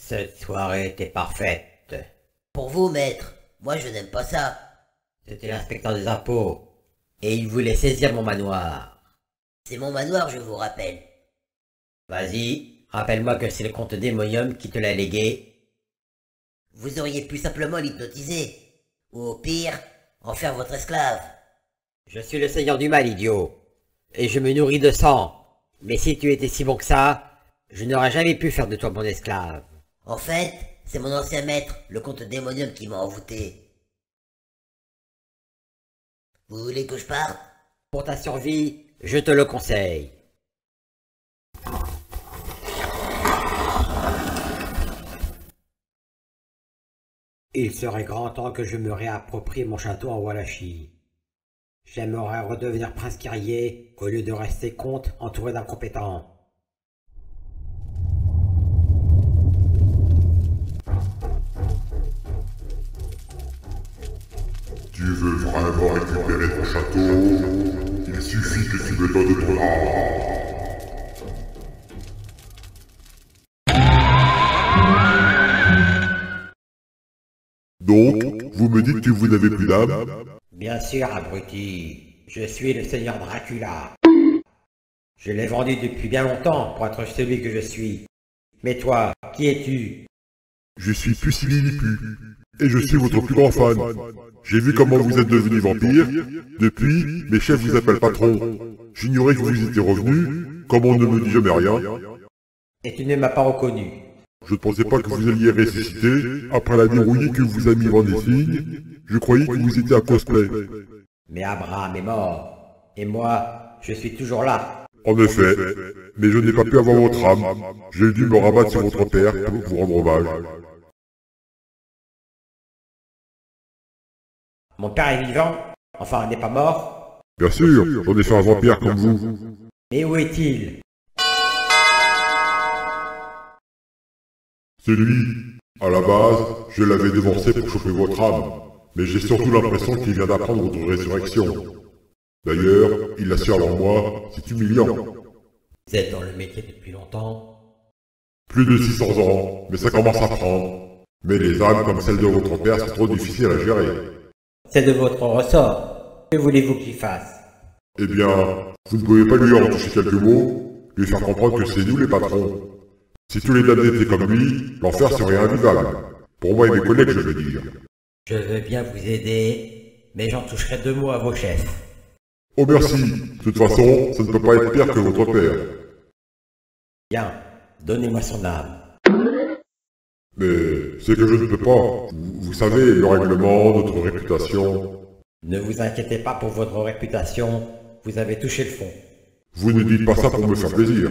Cette soirée était parfaite. Pour vous, maître, moi je n'aime pas ça. C'était l'inspecteur des impôts. Et il voulait saisir mon manoir. C'est mon manoir, je vous rappelle. Vas-y, rappelle-moi que c'est le comte démonium qui te l'a légué. Vous auriez pu simplement l'hypnotiser. Ou au pire, en faire votre esclave. Je suis le seigneur du mal, idiot. Et je me nourris de sang. Mais si tu étais si bon que ça, je n'aurais jamais pu faire de toi mon esclave. En fait, c'est mon ancien maître, le comte démonium, qui m'a envoûté. Vous voulez que je parte? Pour ta survie, je te le conseille. Il serait grand temps que je me réapproprie mon château en Wallachie. J'aimerais redevenir prince guerrier au lieu de rester comte entouré d'incompétents. Tu veux vraiment récupérer ton château? Il suffit que tu me donnes ton âme. Donc, vous me dites que vous n'avez plus d'âme? Bien sûr, abruti. Je suis le seigneur Dracula. Je l'ai vendu depuis bien longtemps pour être celui que je suis. Mais toi, qui es-tu? Je suis Pucillilipu, et je suis votre plus grand fan. J'ai vu comment vous êtes devenu vampire. Depuis, mes chefs vous appellent patron. J'ignorais que vous étiez revenu, comme on ne me dit jamais rien. Et tu ne m'as pas reconnu. Je ne pensais pas que vous alliez ressusciter, après la dérouillée que vous a mis Van Helsing. Je croyais que vous étiez un cosplay. Mais Abraham est mort. Et moi, je suis toujours là. En effet, mais je n'ai pas pu avoir votre âme. J'ai dû me rabattre sur votre père pour vous rendre hommage. Mon père est vivant? Enfin, il n'est pas mort? Bien sûr, j'en ai fait un vampire comme vous. Mais où est-il? C'est lui. À la base, je l'avais dévancé pour choper votre âme. Mais j'ai surtout l'impression qu'il vient d'apprendre votre résurrection. D'ailleurs, il l'a su avant moi, c'est humiliant. Vous êtes dans le métier depuis longtemps? Plus de 600 ans, mais ça commence à prendre. Mais les âmes comme celle de votre père sont trop difficiles à gérer. C'est de votre ressort. Que voulez-vous que j'y fasse? Eh bien, vous ne pouvez pas lui en toucher quelques mots, lui faire comprendre que c'est nous les patrons. Si tous les damnés étaient comme lui, l'enfer serait invivable. Pour moi et mes collègues, je veux dire. Je veux bien vous aider, mais j'en toucherai 2 mots à vos chefs. Oh merci, de toute façon, ça ne peut pas être pire que votre père. Bien, donnez-moi son âme. Mais c'est que je ne peux pas. Vous savez, le règlement, notre réputation... Ne vous inquiétez pas pour votre réputation, vous avez touché le fond. Vous ne dites pas ça pour me faire plaisir.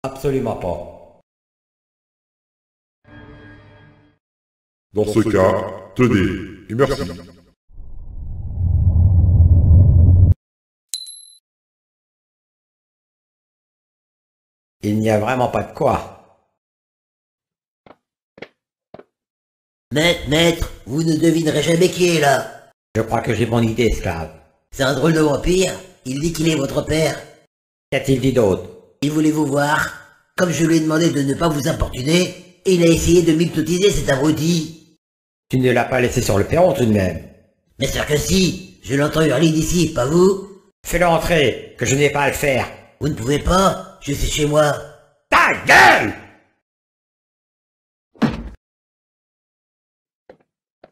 Absolument pas. Dans ce cas, tenez, et merci. Il n'y a vraiment pas de quoi. Maître, vous ne devinerez jamais qui est là. Je crois que j'ai mon idée, esclave. C'est un drôle de vampire. Il dit qu'il est votre père. Qu'a-t-il dit d'autre? Il voulait vous voir. Comme je lui ai demandé de ne pas vous importuner, il a essayé de m'hypnotiser, cet abruti. Tu ne l'as pas laissé sur le perron tout de même. Bien sûr que si. Je l'entends hurler d'ici, pas vous? Fais-le entrer, que je n'ai pas à le faire. Vous ne pouvez pas. Je suis chez moi. Ta gueule!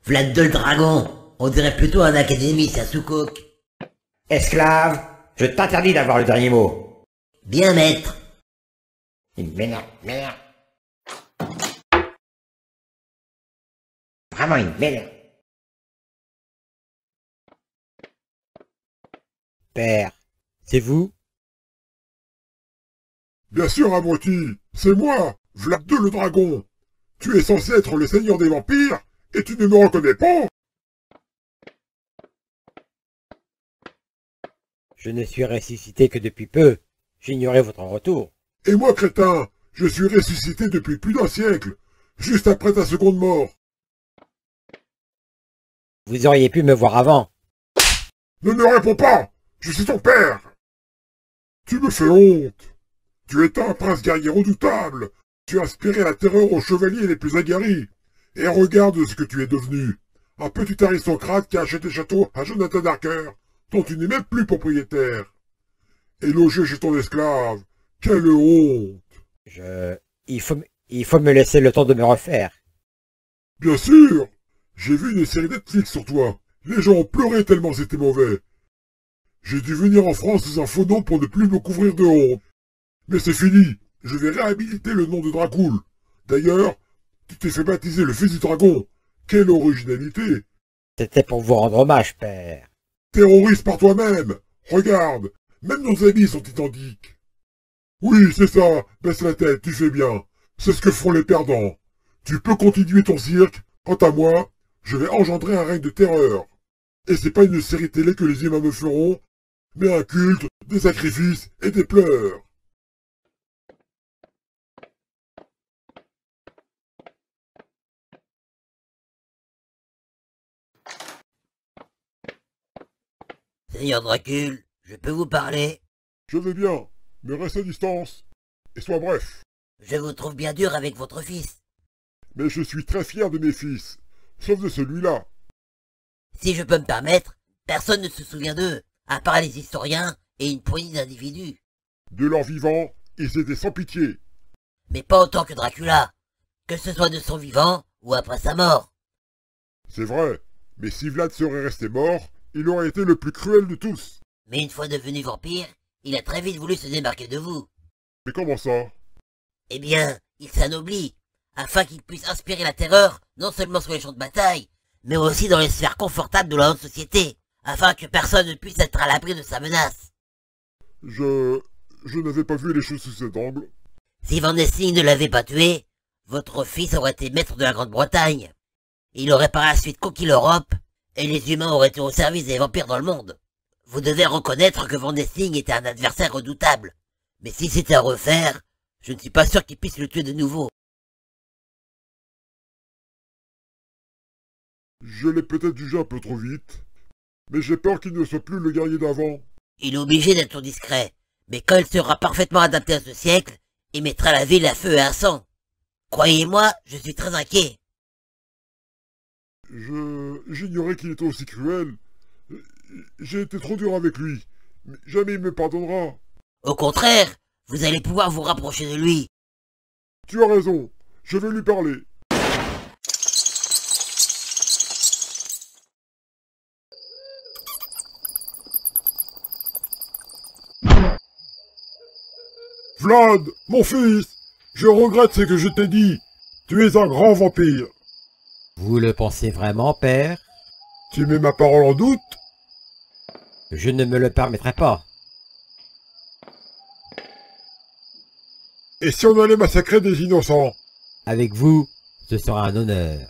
Vlad le dragon. On dirait plutôt un académiste à sous-coque. Esclave, je t'interdis d'avoir le dernier mot. Bien, maître. Il m'énerve, m'énerve. Vraiment, il m'énerve. Père, c'est vous? Bien sûr, abruti, c'est moi, Vlad le dragon. Tu es censé être le seigneur des vampires, et tu ne me reconnais pas? Je ne suis ressuscité que depuis peu. J'ignorais votre retour. Et moi, crétin, je suis ressuscité depuis plus d'un siècle, juste après ta seconde mort. Vous auriez pu me voir avant. Ne me réponds pas, je suis ton père. Tu me fais honte. Tu étais un prince guerrier redoutable, Tu as inspiré la terreur aux chevaliers les plus aguerris. Et regarde ce que tu es devenu. Un petit aristocrate qui a acheté château à Jonathan Darker, dont tu n'es même plus propriétaire. Et logé chez ton esclave. Quelle honte! Il faut me laisser le temps de me refaire. Bien sûr! J'ai vu une série Netflix sur toi. Les gens ont pleuré tellement c'était mauvais. J'ai dû venir en France sous un faux nom pour ne plus me couvrir de honte. Mais c'est fini. Je vais réhabiliter le nom de Dracul. D'ailleurs, tu t'es fait baptiser le fils du dragon. Quelle originalité! C'était pour vous rendre hommage, père. Terroriste par toi-même! Regarde, même nos habits sont identiques. Oui, c'est ça, baisse la tête, tu fais bien. C'est ce que font les perdants. Tu peux continuer ton cirque. Quant à moi, je vais engendrer un règne de terreur. Et c'est pas une série télé que les humains me feront, mais un culte, des sacrifices et des pleurs. Seigneur Dracul, je peux vous parler? Je vais bien, mais reste à distance. Et sois bref. Je vous trouve bien dur avec votre fils. Mais je suis très fier de mes fils, sauf de celui-là. Si je peux me permettre, personne ne se souvient d'eux, à part les historiens et une poignée d'individus. De leur vivant, ils étaient sans pitié. Mais pas autant que Dracula, que ce soit de son vivant ou après sa mort. C'est vrai, mais si Vlad serait resté mort, il aurait été le plus cruel de tous. Mais une fois devenu vampire, il a très vite voulu se démarquer de vous. Mais comment ça? Eh bien, il s'anoblit, afin qu'il puisse inspirer la terreur, non seulement sur les champs de bataille, mais aussi dans les sphères confortables de la haute société, afin que personne ne puisse être à l'abri de sa menace. Je n'avais pas vu les choses sous cet angle. Si Van Helsing ne l'avait pas tué, votre fils aurait été maître de la Grande-Bretagne. Il aurait par la suite conquis l'Europe, et les humains auraient été au service des vampires dans le monde. Vous devez reconnaître que Van Helsing était un adversaire redoutable. Mais si c'était à refaire, je ne suis pas sûr qu'il puisse le tuer de nouveau. Je l'ai peut-être jugé un peu trop vite, mais j'ai peur qu'il ne soit plus le guerrier d'avant. Il est obligé d'être discret, mais quand il sera parfaitement adapté à ce siècle, il mettra la ville à feu et à sang. Croyez-moi, je suis très inquiet. J'ignorais qu'il était aussi cruel. J'ai été trop dur avec lui. Mais jamais il me pardonnera. Au contraire, vous allez pouvoir vous rapprocher de lui. Tu as raison. Je vais lui parler. Vlad, mon fils, je regrette ce que je t'ai dit. Tu es un grand vampire. Vous le pensez vraiment, père? Tu mets ma parole en doute? Je ne me le permettrai pas. Et si on allait massacrer des innocents? Avec vous, ce sera un honneur.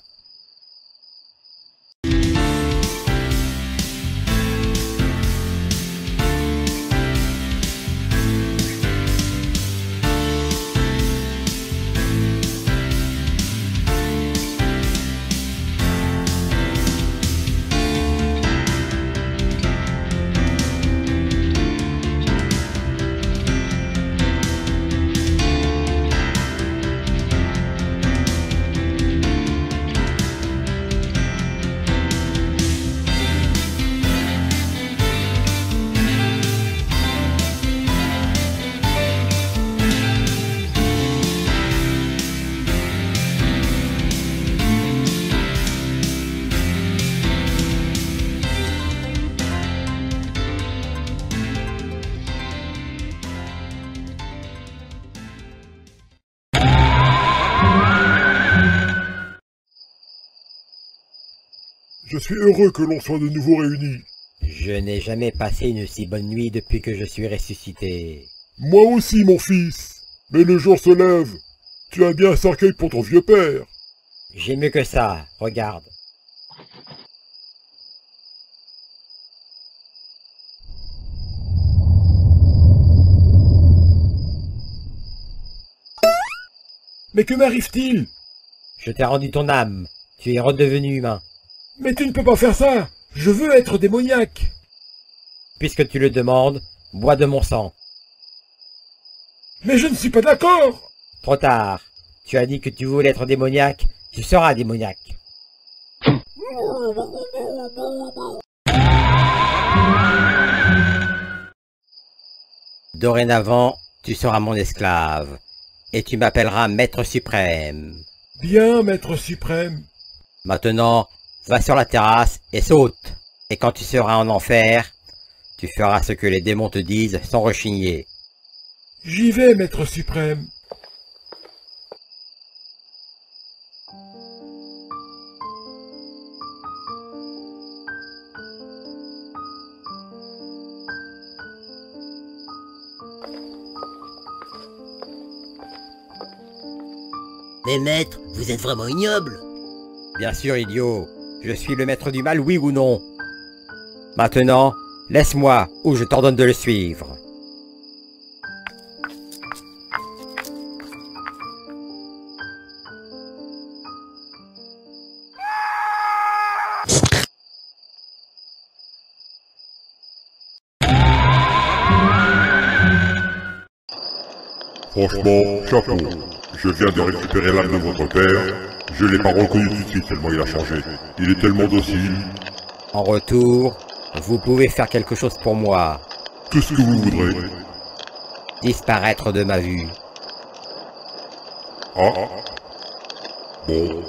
Je suis heureux que l'on soit de nouveau réunis. Je n'ai jamais passé une si bonne nuit depuis que je suis ressuscité. Moi aussi, mon fils. Mais le jour se lève. Tu as bien un cercueil pour ton vieux père. J'ai mieux que ça, regarde. Mais que m'arrive-t-il? Je t'ai rendu ton âme. Tu es redevenu humain. Mais tu ne peux pas faire ça. Je veux être démoniaque. Puisque tu le demandes, bois de mon sang. Mais je ne suis pas d'accord. Trop tard. Tu as dit que tu voulais être démoniaque, tu seras démoniaque. Dorénavant, tu seras mon esclave, et tu m'appelleras Maître Suprême. Bien, Maître Suprême. Maintenant, va sur la terrasse et saute. Et quand tu seras en enfer, tu feras ce que les démons te disent sans rechigner. J'y vais, Maître Suprême. Mais maître, vous êtes vraiment ignoble. Bien sûr, idiot. Je suis le maître du mal, oui ou non? Maintenant, laisse-moi, ou je t'ordonne de le suivre. Franchement, chapeau. Je viens de récupérer l'âme de votre père. Je l'ai pas reconnu tout de suite tellement il a changé. Il est tellement docile. En retour, vous pouvez faire quelque chose pour moi. Qu'est-ce que vous voudrez? Disparaître de ma vue. Ah. Bon.